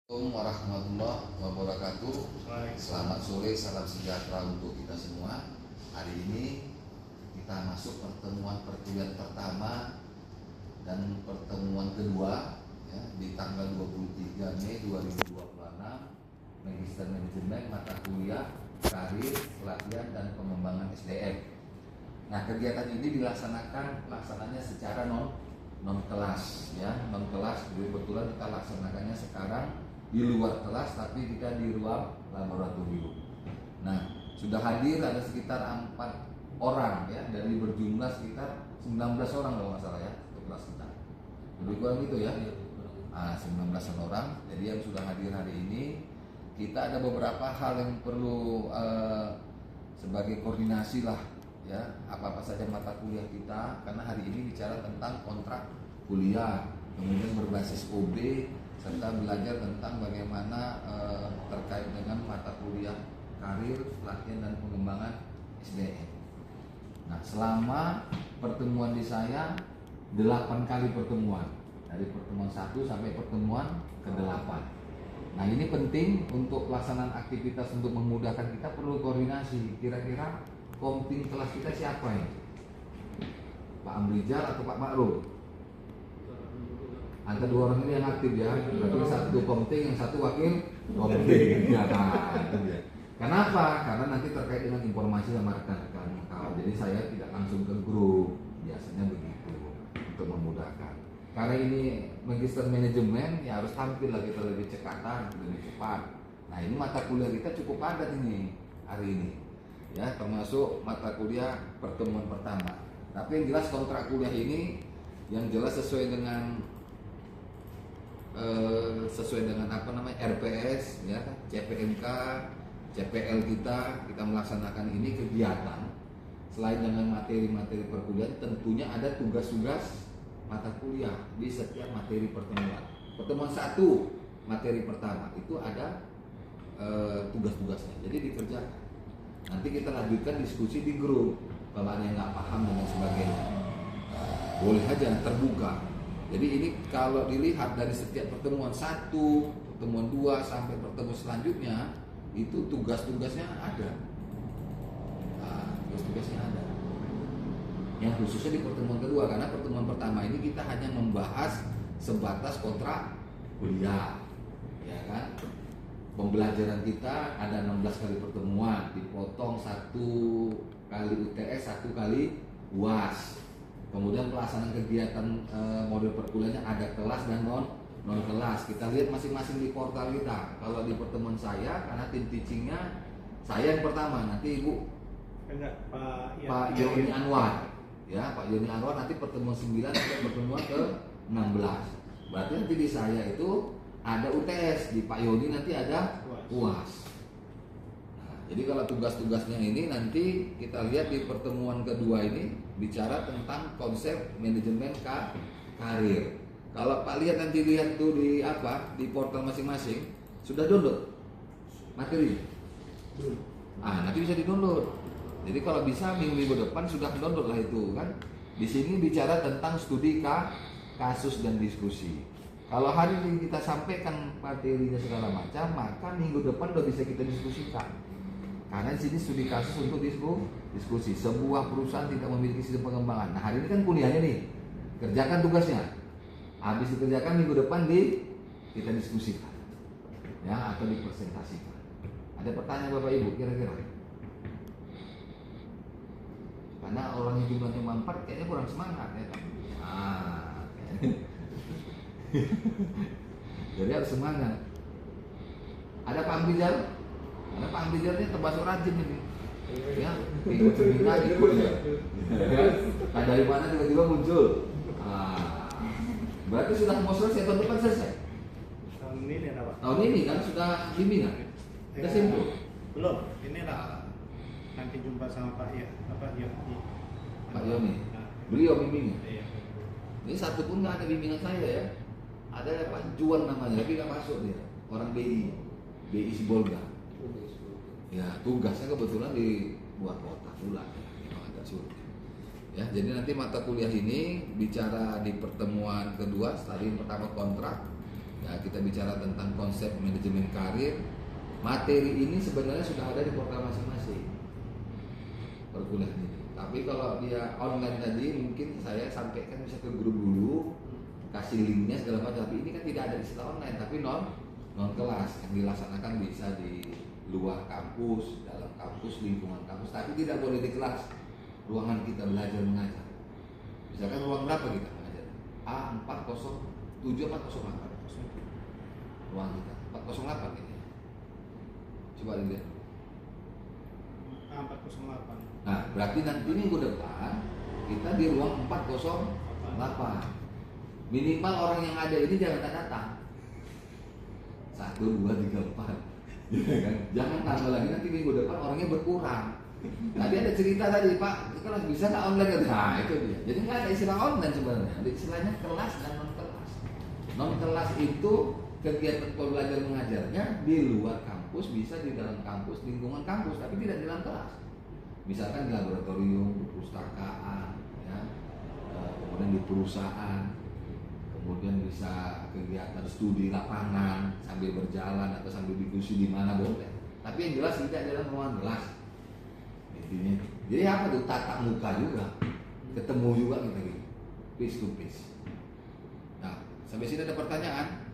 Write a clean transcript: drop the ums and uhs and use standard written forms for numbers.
Assalamualaikum warahmatullahi wabarakatuh. Selamat sore, salam sejahtera untuk kita semua. Hari ini kita masuk pertemuan perkuliahan pertama dan pertemuan kedua ya, di tanggal 23 Mei 2026, Magister Manajemen mata kuliah Karir, Pelatihan dan Pengembangan SDM. Nah, kegiatan ini laksananya secara non kelas ya, non kelas. Kebetulan kita laksanakannya sekarang di luar kelas, tapi kita di ruang laboratorium. Nah, sudah hadir ada sekitar 4 orang ya, dari berjumlah sekitar 19 orang kalau nggak salah ya, untuk kelas kita. Lebih kurang gitu ya. 19 orang. Jadi yang sudah hadir hari ini, kita ada beberapa hal yang perlu sebagai koordinasi lah ya, apa-apa saja mata kuliah kita, karena hari ini bicara tentang kontrak kuliah, kemudian berbasis OB, serta belajar tentang bagaimana terkait dengan mata kuliah karir, pelatihan dan pengembangan SDM. Nah, selama pertemuan di saya 8 kali pertemuan, dari pertemuan 1 sampai pertemuan ke-8. Nah, ini penting untuk pelaksanaan aktivitas. Untuk memudahkan kita perlu koordinasi. Kira-kira komting kelas kita siapa ini? Pak Amrizal atau Pak Ma'ruf? Antara 2 orang ini yang aktif ya. Berarti satu komting, yang satu wakil komting. Ya, itu dia. Kenapa? Karena nanti terkait dengan informasi sama rekan-rekan. Jadi saya tidak langsung ke grup. Biasanya begitu untuk memudahkan. Karena ini Magister Manajemen, ya harus tampil lah kita lebih cekatan, lebih cepat. Nah, ini mata kuliah kita cukup padat ini hari ini. Ya, termasuk mata kuliah pertemuan pertama. Tapi yang jelas kontrak kuliah ini yang jelas sesuai dengan apa namanya, RPS ya, CPMK, CPL kita melaksanakan ini kegiatan. Selain dengan materi-materi perkuliahan, tentunya ada tugas-tugas mata kuliah di setiap materi pertemuan. Pertemuan 1 materi pertama itu ada tugas-tugasnya, jadi dikerjakan. Nanti kita lanjutkan diskusi di grup. Kalau ada yang nggak paham dan sebagainya, boleh aja terbuka. Jadi ini kalau dilihat dari setiap pertemuan 1, pertemuan 2 sampai pertemuan selanjutnya, itu tugas-tugasnya ada. Tugas-tugasnya ada. Yang khususnya di pertemuan kedua, karena pertemuan pertama ini kita hanya membahas sebatas kontrak kuliah, ya kan? Pembelajaran kita ada 16 kali pertemuan, dipotong 1 kali UTS, 1 kali UAS. Kemudian pelaksanaan kegiatan model perkuliahannya ada kelas dan non kelas. Kita lihat masing-masing di portal kita. Kalau di pertemuan saya, karena tim teachingnya saya yang pertama, nanti Ibu Pak Yoni Anwar. Ya, Pak Yoni Anwar nanti pertemuan 9 sampai pertemuan ke-16. Berarti nanti di saya itu ada UTS, di Pak Yoni nanti ada UAS. Nah, jadi kalau tugas-tugasnya ini nanti kita lihat di pertemuan kedua ini bicara tentang konsep manajemen karir. Kalau Pak lihat nanti lihat tuh di di portal masing-masing, sudah download materi. Nanti bisa di-download. Jadi kalau bisa minggu depan sudah download lah itu kan. Di sini bicara tentang studi kasus dan diskusi. Kalau hari ini kita sampaikan materinya segala macam, maka minggu depan udah bisa kita diskusikan. Karena di sini studi kasus untuk diskusi. Sebuah perusahaan tidak memiliki sistem pengembangan. Nah, hari ini kan kuliahnya nih, kerjakan tugasnya. Habis dikerjakan minggu depan kita diskusikan, ya, atau dipresentasikan. Ada pertanyaan Bapak Ibu kira-kira? Karena orang yang jumlahnya 4 kayaknya kurang semangat ya kan? Jadi harus semangat. Ada Pak Amrizal? Ada Pak Amrizalnya termasuk rajin ini. Ya, ikut seminar, ikut ya. Nah, dari mana tiba-tiba muncul? Berarti sudah mau selesai, tahun depan selesai? Tahun ini apa? Tahun ini kan sudah bimbingan? Kita simpul? Belum, ini lah. Nanti jumpa sama Pak Yoni. Pak Yoni? Beliau bimbingnya? Iya. Ini satu pun nggak ada bimbingan saya ya. Ada Pak Juan namanya, tapi nggak masuk dia. Orang BI Sibolga. Ya, tugasnya kebetulan di luar kota pula ya, memang agak sulit. Ya, jadi nanti mata kuliah ini bicara di pertemuan kedua, tadi pertama kontrak, Ya, kita bicara tentang konsep manajemen karir. Materi ini sebenarnya sudah ada di portal masing-masing perkuliahan ini. Tapi kalau dia online tadi mungkin saya sampaikan bisa ke grup dulu, kasih linknya segala macam. Tapi ini kan tidak ada istilah online, tapi non kelas yang dilaksanakan bisa di luar kampus, dalam kampus, lingkungan kampus, tapi tidak boleh di kelas. Ruangan kita belajar mengajar. Misalkan ruang berapa kita mengajar? A407 408. Ruang kita 408 ini. Coba dilihat. A408. Nah, berarti nanti minggu depan kita di ruang 408. Minimal orang yang ada ini jangan datang. 1, 2, 3, 4. Ya kan? Jangan tambah lagi nanti minggu depan orangnya berkurang. Tadi ada cerita tadi Pak, kelas bisa nggak online? Nah itu dia. Jadi nggak ada istilah online sebenarnya. Ada istilahnya kelas dan non kelas. Non kelas itu kegiatan belajar mengajarnya di luar kampus, bisa di dalam kampus, lingkungan kampus, tapi tidak di dalam kelas. Misalkan di laboratorium, di perpustakaan, ya, kemudian di perusahaan, kemudian bisa kegiatan studi lapangan sambil berjalan atau sambil diskusi di mana boleh. Tapi yang jelas tidak dalam ruangan kelas. Intinya. Jadi apa tuh, tatap muka juga, ketemu juga kita gitu, face to face. Nah, sampai sini ada pertanyaan?